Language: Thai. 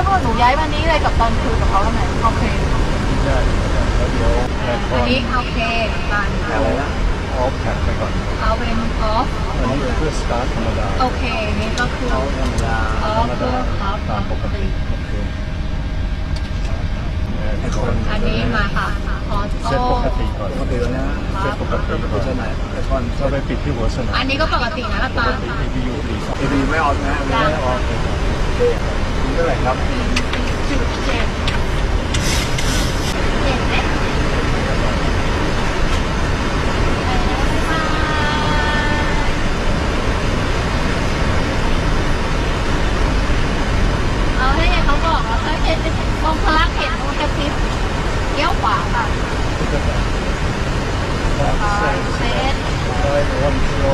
ถ้าเกิดหนูย้ายมานี้เลยกับตอนคุยกับเขาแล้วไหนโอเคได้แล้วเดี๋ยวแม่ก่อ อัน น นี้โอเคตานค่ะ เอาออฟแท็กไปก่อน เอาเป็นออฟ อันนี้เพื่อสตาร์ทธรรมดา โอเคนี่ก็คือ เอาธรรมดา ออฟเพื่อออฟ ตามปกติโอเคให้คน อันนี้มาค่ะออ เซต โต้ ปกติก่อน ปกติแล้วนะ เซตปกติก่อน ใช่ไหมแต่ก่อน ก็ไปปิดที่หัวสนาม อันนี้ก็ปกตินะ ป ตาก ล ติที่พี่อยู่ดีสอง เอพีไม่ออกนะ ไม่ได้ออกเลยคุณเท่าไหร่ครับ จุดเจ็ดเจ็ดไหมเอาให้เขาบอกว่าถ้าเห็นมองพลักเห็นมันกระพริบเลี้ยวขวาค่ะ เซต เซต ได้วันเดียว